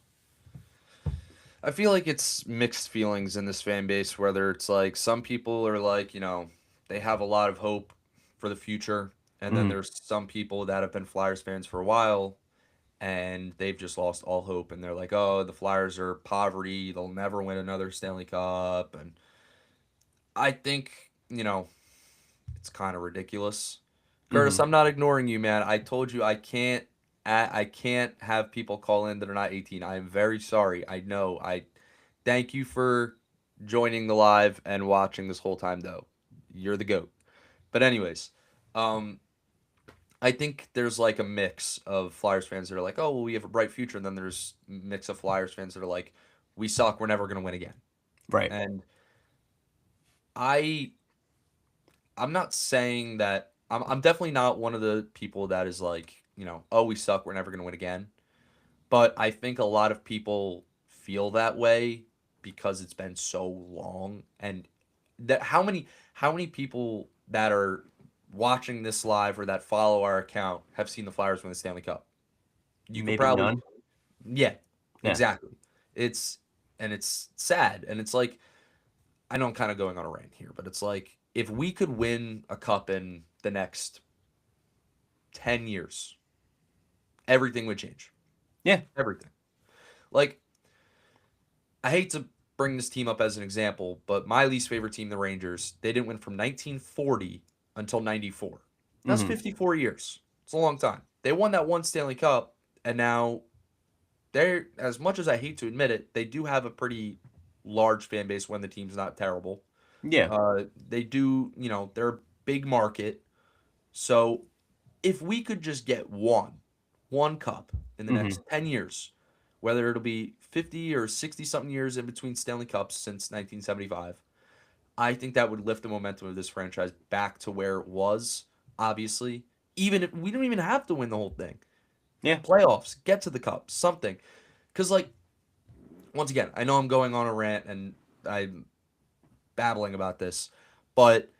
I feel like it's mixed feelings in this fan base, whether it's like some people are like, they have a lot of hope for the future. And then Hmm. there's some people that have been Flyers fans for a while and they've just lost all hope. And they're like, oh, the Flyers are poverty. They'll never win another Stanley Cup. And I think, it's kind of ridiculous. Curtis, Hmm. I'm not ignoring you, man. I told you I can't have people call in that are not 18. I am very sorry. I know. I thank you for joining the live and watching this whole time though. You're the goat. But anyways, um I think there's like a mix of Flyers fans that are like, "Oh, well, we have a bright future." And then there's a mix of Flyers fans that are like, "We suck. We're never going to win again." Right. And I I'm not saying that I'm definitely not one of the people that is like, "Oh, we suck. We're never going to win again." But I think a lot of people feel that way because it's been so long and that how many people that are watching this live or that follow our account have seen the Flyers win the Stanley Cup? You could Maybe probably none. yeah, Yeah. exactly. It's and it's sad and it's like I know I'm kind of going on a rant here, but it's like if we could win a cup in the next 10 years, everything would change. Yeah. Everything. Like I hate to bring this team up as an example, but my least favorite team, the Rangers, they didn't win from 1940 until 94. That's Hmm. 54 years. It's a long time. They won that one Stanley Cup, and now they're, as much as I hate to admit it, they do have a pretty large fan base when the team's not terrible. Yeah. They do, they're a big market. So if we could just get one cup in the Hmm. next 10 years, whether it'll be 50 or 60 something years in between Stanley Cups since 1975, I think that would lift the momentum of this franchise back to where it was, obviously. Even if we don't even have to win the whole thing. Yeah. Playoffs, get to the cup, something. Because, like, once again, I know I'm going on a rant and I'm babbling about this, but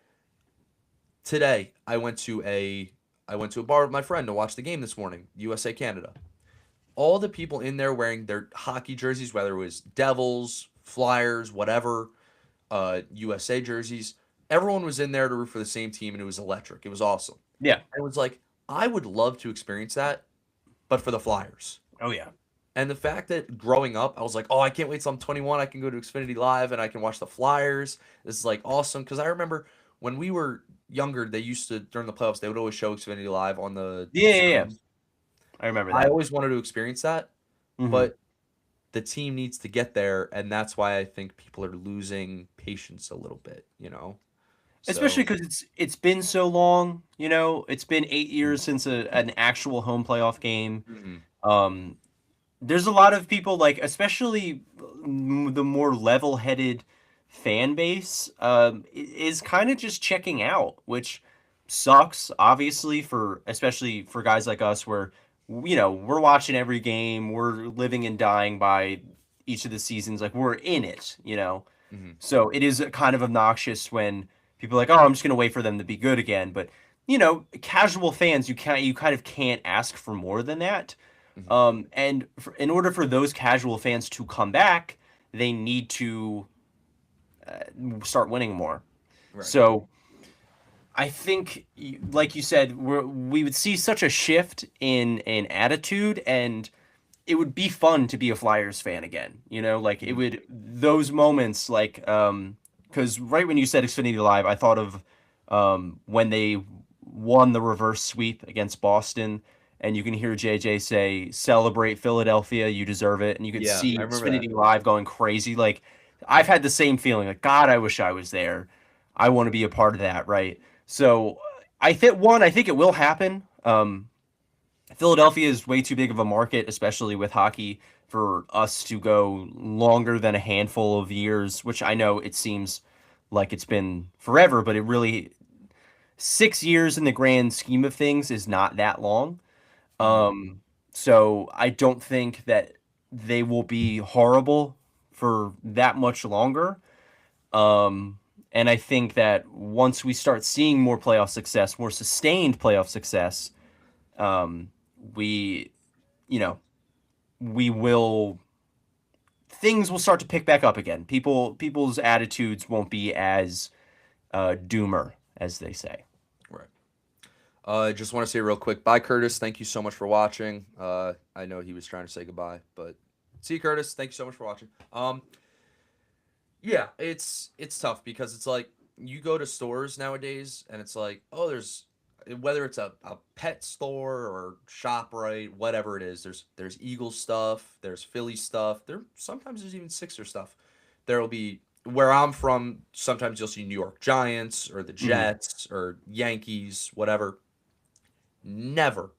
today I went to a bar with my friend to watch the game this morning, USA Canada. All the people in there wearing their hockey jerseys, whether it was Devils, Flyers, whatever, USA jerseys, everyone was in there to root for the same team, and it was electric. It was awesome. Yeah. And it was like I would love to experience that, but for the Flyers. Oh yeah. And the fact that growing up, I was like, oh, I can't wait till I'm 21. I can go to Xfinity Live and I can watch the Flyers. This is like awesome. Because I remember when we were younger, they used to, during the playoffs, they would always show Xfinity Live on the Yeah. Yeah. Yeah. screen. I remember I that. always wanted to experience that, Hmm. but the team needs to get there. And that's why I think people are losing patience a little bit. Especially So, because it's been so long. It's been 8 years since an actual home playoff game. mhm, Um, there's a lot of people like, especially the more level-headed fan base, is kind of just checking out, which sucks, obviously, for especially for guys like us, where we're watching every game, we're living and dying by each of the seasons, like we're in it. mhm, So it is kind of obnoxious when people are like, oh, I'm just gonna wait for them to be good again, but casual fans, you kind of can't ask for more than that. mhm, And in order for those casual fans to come back, they need to start winning more. right. So I think, like you said, we would see such a shift in attitude, and it would be fun to be a Flyers fan again. Like it Mhm, would those moments, like because right when you said Xfinity Live, I thought of when they won the reverse sweep against Boston, and you can hear JJ say, "Celebrate Philadelphia, you deserve it," and you could Yeah, I see remember that. Xfinity Live going crazy. Like I've had the same feeling. Like God, I wish I was there. I want to be a part of that, right? So I think it will happen. Philadelphia is way too big of a market, especially with hockey, for us to go longer than a handful of years, which I know it seems like it's been forever, but it really 6 years in the grand scheme of things is not that long. Mhm. So I don't think that they will be horrible for that much longer. And I think that once we start seeing more playoff success, more sustained playoff success, um, we, you know, we will things will start to pick back up again. People's attitudes won't be as doomer as they say. Right. I just want to say real quick, bye, Curtis. Thank you so much for watching. I know he was trying to say goodbye, but see you, Curtis. Thank you so much for watching. Yeah, it's tough because it's like you go to stores nowadays and it's like, oh, there's whether it's a pet store or ShopRite, whatever it is, there's Eagle stuff, there's Philly stuff, sometimes there's even Sixer stuff. There'll be where I'm from, sometimes you'll see New York Giants or the Hmm. Jets or Yankees, whatever. Never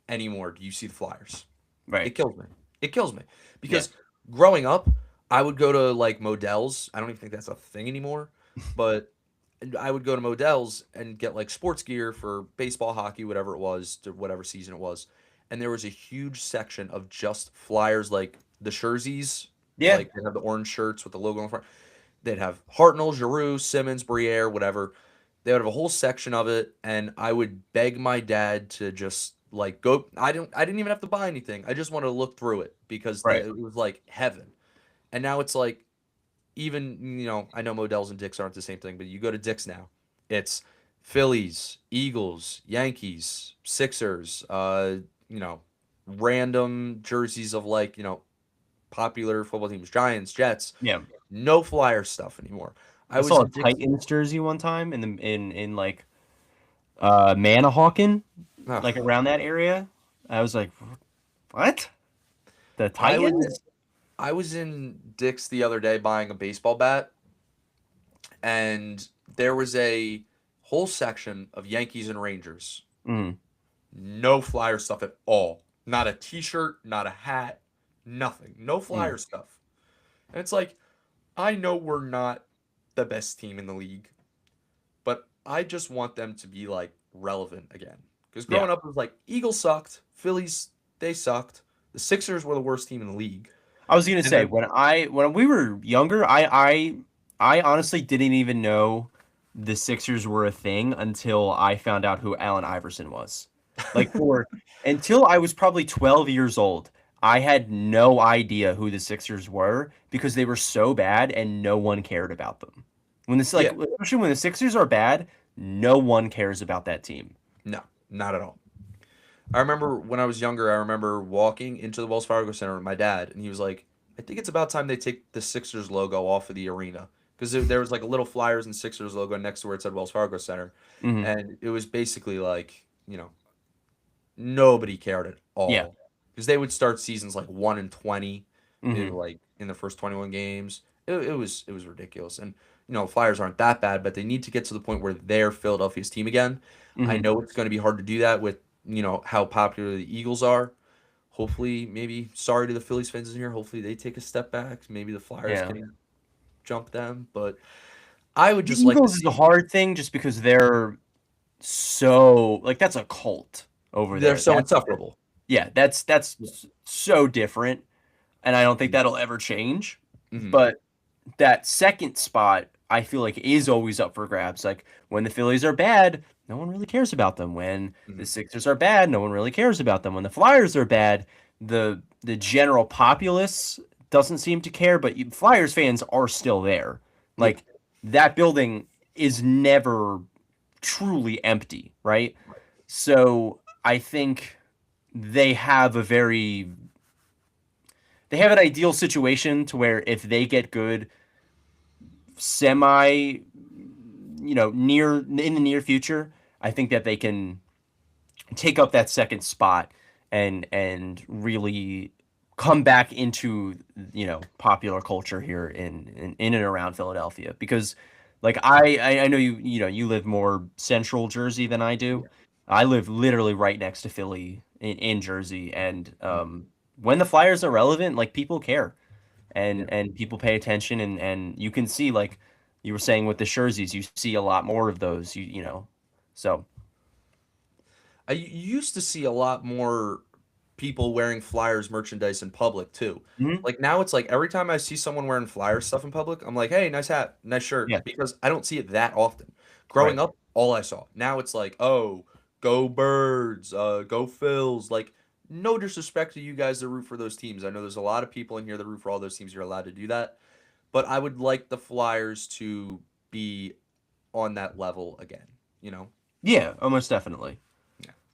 anymore do you see the Flyers. It Right. kills me. It kills me Yeah. because growing up, I would go to like Modell's. I don't even think that's a thing anymore, but I would go to Modell's and get like sports gear for baseball, hockey, whatever it was, to whatever season it was. And there was a huge section of just Flyers, like the jerseys, Yeah. like they have the orange shirts with the logo on the front. They'd have Hartnell, Giroux, Simmons, Briere, whatever. They would have a whole section of it, and I would beg my dad to just like go. I didn't even have to buy anything. I just wanted to look through it because Right. it was like heaven. And now it's like even I know Modell's and Dick's aren't the same thing, but you go to Dick's now, it's Phillies, Eagles, Yankees, Sixers, you know, random jerseys of like popular football teams, Giants, Jets. Yeah. No Flyer stuff anymore. I I was saw a in Dick's. Titans jersey one time in like Manahawkin, like Ugh. around that area. I was like, what? The I was in, Titans? I was in Dick's the other day buying a baseball bat, and there was a whole section of Yankees and Rangers. Mm, No Flyer stuff at all. Not a T-shirt, not a hat, nothing. No mm. Flyer stuff. And it's like, I know we're not the best team in the league, but I just want them to be like relevant again. Because Yeah. growing up, it was like Eagles sucked, Phillies they sucked, the Sixers were the worst team in the league, I was gonna and say then when we were younger, I honestly didn't even know the Sixers were a thing until I found out who Allen Iverson was. Like for until I was probably 12 years old, I had no idea who the Sixers were because they were so bad and no one cared about them. When this like yeah, especially when the Sixers are bad, no one cares about that team. no, not at all. I remember when I was younger, I remember walking into the Wells Fargo Center with my dad, and he was like, I think it's about time they take the Sixers logo off of the arena. Because there was like a little Flyers and Sixers logo next to where it said Wells Fargo Center. Hmm. And it was basically like, nobody cared at Yeah. all. Because they would start seasons like 1-20, Hmm. like in the first 21 games. It was ridiculous. And Flyers aren't that bad, but they need to get to the point where they're Philadelphia's team again. I Hmm. know it's going to be hard to do that with how popular the Eagles are. Hopefully, maybe sorry to the Phillies fans in here. Hopefully, they take a step back. Maybe the Flyers Yeah. can jump them. But I would The just like to Eagles is a see hard thing just because they're so like that's a cult over they're there. so insufferable. Yeah, that's so different, and I don't think that'll ever change. Mm-hmm. But that second spot, I feel like is always up for grabs. Like when the Phillies are bad, no one really cares about them. When Mm-hmm. the Sixers are bad, no one really cares about them. When the Flyers are bad, the general populace doesn't seem to care, but Flyers fans are still there. Yeah. Like that building is never truly empty, right? So I think they have a very they have an ideal situation to where if they get good semi near in the near future, I think that they can take up that second spot and really come back into popular culture here in and around Philadelphia because like I know you live more central Jersey than I do. Yeah. I live literally right next to Philly in Jersey, and Mm-hmm. when the Flyers are relevant, like people care Yeah. and people pay attention, and you can see like You were saying with the jerseys, you see a lot more of those. So You used to see a lot more people wearing Flyers merchandise in public too. mhm. Like now it's like every time I see someone wearing Flyers stuff in public, I'm like, "Hey, nice hat, nice shirt," Yeah, because I don't see it that often. right. Growing up, all I saw. Now it's like, "Oh, go Birds, go Phils." Like no disrespect to you guys that root for those teams. I know there's a lot of people in here that root for all those teams. You're allowed to do that. But I would like the Flyers to be on that level again, you know? Yeah, almost definitely.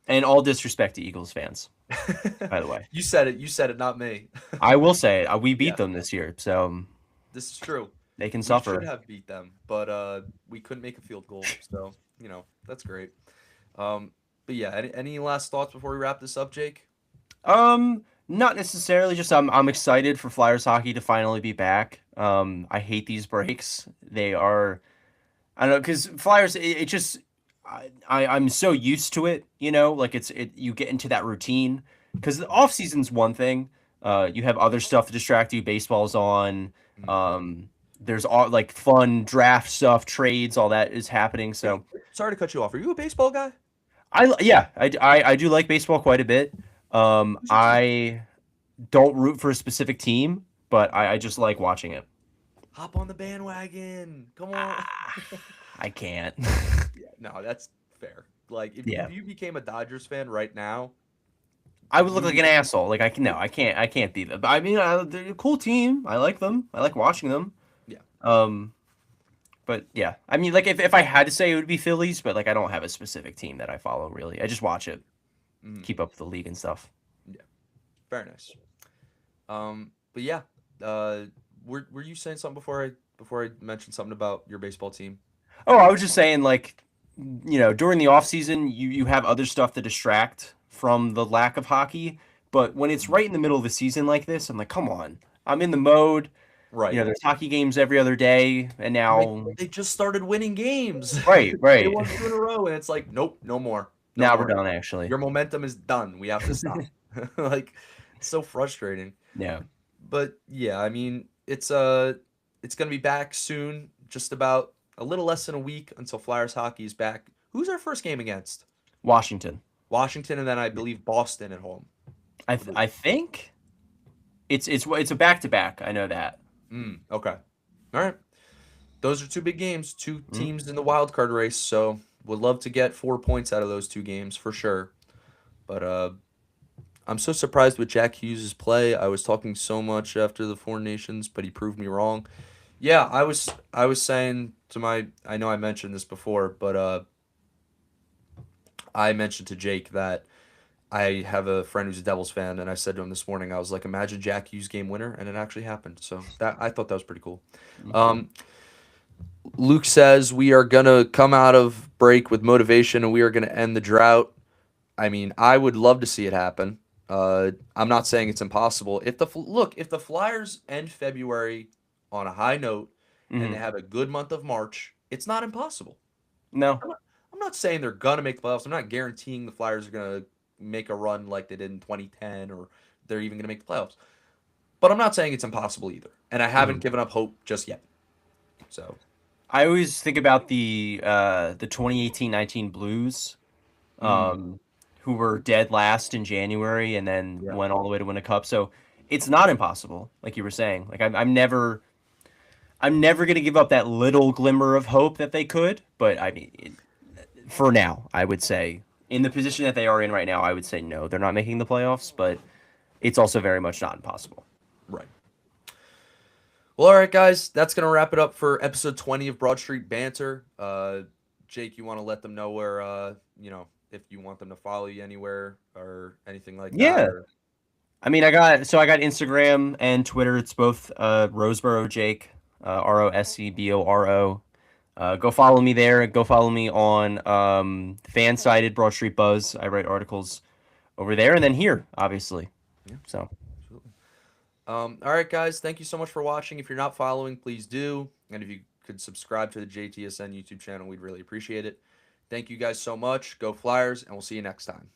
And all disrespect to Eagles fans, Yeah. by the way. You said it, not me. I will say we beat Yeah, them this year, so this is true. they can We should suffer. have beat them, but we couldn't make a field goal. So, that's great. But yeah, any last thoughts before we wrap this up, Jake? Not necessarily. Just I'm excited for Flyers hockey to finally be back. I hate these breaks. They are I don't know because Flyers. It just I'm so used to it. Like you get into that routine because the off season's one thing. You have other stuff to distract you. Baseball's on. Mm. There's all like fun draft stuff, trades, all that is happening. Wait, So sorry to cut you off. Are you a baseball guy? I do like baseball quite a bit. Who's your team? I don't root for a specific team, but I just like watching it. Hop on the bandwagon. Come on. Ah, I can't. Yeah, no, that's fair. Like if Yeah, you became a Dodgers fan right now, I would look like you an asshole. Like I can no, I can't be that. But I mean, they're a cool team. I like them. I like watching them. yeah. Um, but yeah, I mean, like if I had to say, it would be Phillies. But like I don't have a specific team that I follow really. I just watch it, Mhm. keep up with the league and stuff. Yeah. Very nice. But yeah, uh, were you saying something before I mentioned something about your baseball team? Oh, I was just saying, like, during the off season, you have other stuff to distract from the lack of hockey. But when it's Mhm. right in the middle of the season like this, I'm like, come on, I'm in the mode. Right. There's hockey games every other day, and And they, now, they just started winning games. right, They right. won two in a row, and it's like, nope, no more, no Now we're more. done, actually. Your momentum is done. We have to stop. Like, so frustrating. Yeah. But yeah, I mean, it's gonna be back soon. Just about a little less than a week until Flyers hockey is back. Who's our first game against? Washington. Washington, and then I believe Boston at home. I believe. I think it's a back to back. I know that. Okay. All right. Those are two big games, two Mhm. teams in the wild card race. So would love to get 4 points out of those two games for sure. But I'm so surprised with Jack Hughes' play. I was talking so much after the Four Nations, but he proved me wrong. Yeah, I was saying to my I know I mentioned this before, but I mentioned to Jake that I have a friend who's a Devils fan, and I said to him this morning, I was like, imagine Jack Hughes game winner, and it actually happened. So that I thought that was pretty cool. Me too. Um, Luke says we are gonna come out of break with motivation, and we are gonna end the drought. I mean, I would love to see it happen. I'm not saying it's impossible. If the Flyers end February on a high note and they Hmm. have a good month of March, it's not impossible. No. I'm not saying they're gonna make the playoffs. I'm not guaranteeing the Flyers are gonna make a run like they did in 2010 or they're even gonna make the playoffs. But I'm not saying it's impossible either. And I haven't Mhm. given up hope just yet. So, I always think about the 2018-19 Blues, mm, um, who were dead last in January and then yeah, went all the way to win a cup. So it's not impossible, like you were saying. Like I'm never gonna give up that little glimmer of hope that they could. But I mean, for now, I would say in the position that they are in right now, I would say no, they're not making the playoffs. But it's also very much not impossible. right. Well, all right, guys, that's gonna wrap it up for episode 20 of Broad Street Banter. Jake, you want to let them know where, if you want them to follow you anywhere or anything like that, Yeah. or I mean, I got Instagram and Twitter. It's both Roseboro Jake, Roseboro. Go follow me there. Go follow me on fan sided Broad Street Buzz. I write articles over there and then here, obviously. yeah, So absolutely. All right, guys, thank you so much for watching. If you're not following, please do, and if you could subscribe to the JTSN YouTube channel, we'd really appreciate it. Thank you guys so much. Go Flyers, and we'll see you next time.